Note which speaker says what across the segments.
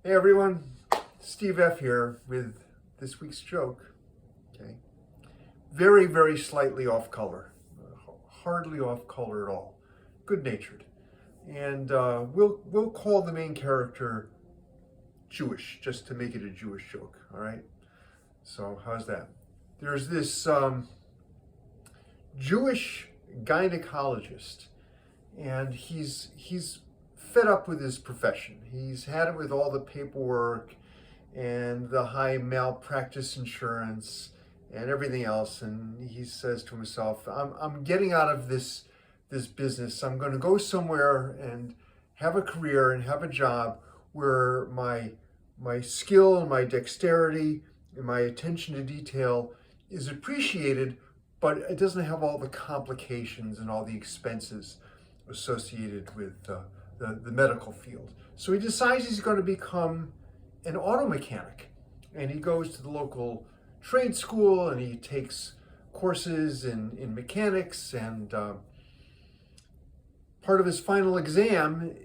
Speaker 1: Hey everyone, Steve F here with this week's joke. Okay, very, very slightly off color, hardly off color at all, good-natured, and we'll call the main character Jewish just to make it a Jewish joke. All right. So how's that? There's this Jewish gynecologist, and he's fed up with his profession. He's had it with all the paperwork and the high malpractice insurance and everything else. And he says to himself, I'm getting out of this business. I'm going to go somewhere and have a career and have a job where my skill and my dexterity and my attention to detail is appreciated, but it doesn't have all the complications and all the expenses associated with the medical field. So he decides he's going to become an auto mechanic, and he goes to the local trade school and he takes courses in mechanics, and part of his final exam,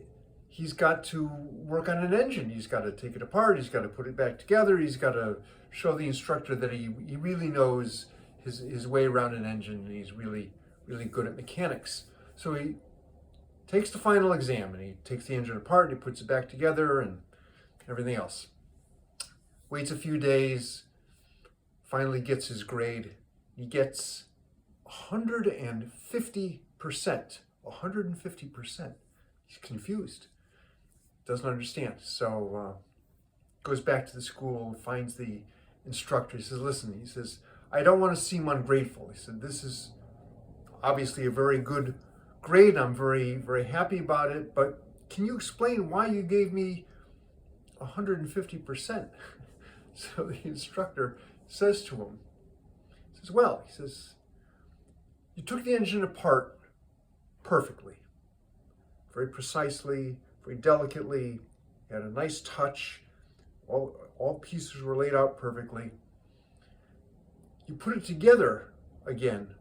Speaker 1: he's got to work on an engine. He's got to take it apart, he's got to put it back together, he's got to show the instructor that he really knows his way around an engine, and he's really good at mechanics. So he takes the final exam and he takes the engine apart and he puts it back together and everything else. Waits a few days, finally gets his grade. He gets 150%. 150%. He's confused, doesn't understand. So goes back to the school, finds the instructor. He says, listen, he says, I don't want to seem ungrateful. He said, this is obviously a very good grade. I'm very, very happy about it, but can you explain why you gave me 150%? So the instructor says to him, he says, well, he says, you took the engine apart perfectly, very precisely, very delicately, you had a nice touch, all pieces were laid out perfectly. You put it together again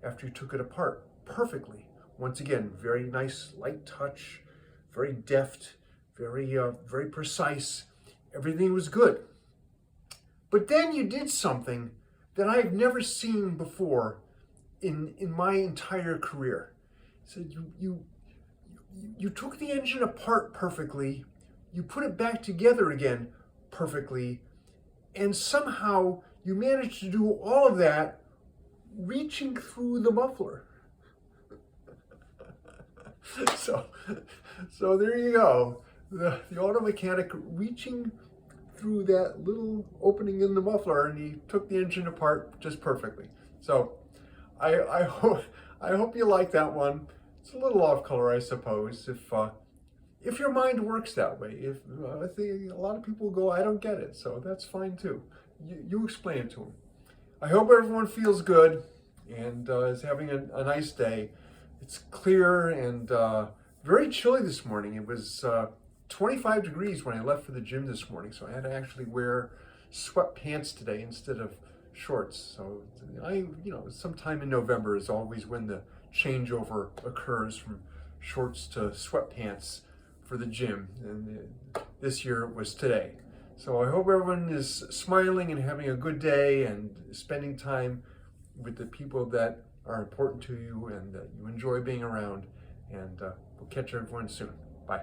Speaker 1: after you took it apart perfectly. Once again, very nice, light touch, very deft, very precise. Everything was good. But then you did something that I've never seen before in my entire career. So you took the engine apart perfectly, you put it back together again perfectly, and somehow you managed to do all of that reaching through the muffler. So there you go. The auto mechanic reaching through that little opening in the muffler, and he took the engine apart just perfectly. So I hope you like that one. It's a little off color, I suppose, if your mind works that way. If I think a lot of people go, I don't get it, so that's fine too. You explain it to them. I hope everyone feels good and is having a nice day. It's clear and very chilly this morning. It was 25 degrees when I left for the gym this morning, so I had to actually wear sweatpants today instead of shorts. So sometime in November is always when the changeover occurs from shorts to sweatpants for the gym, and this year it was today. So I hope everyone is smiling and having a good day and spending time with the people that are important to you and that you enjoy being around. And we'll catch everyone soon. Bye.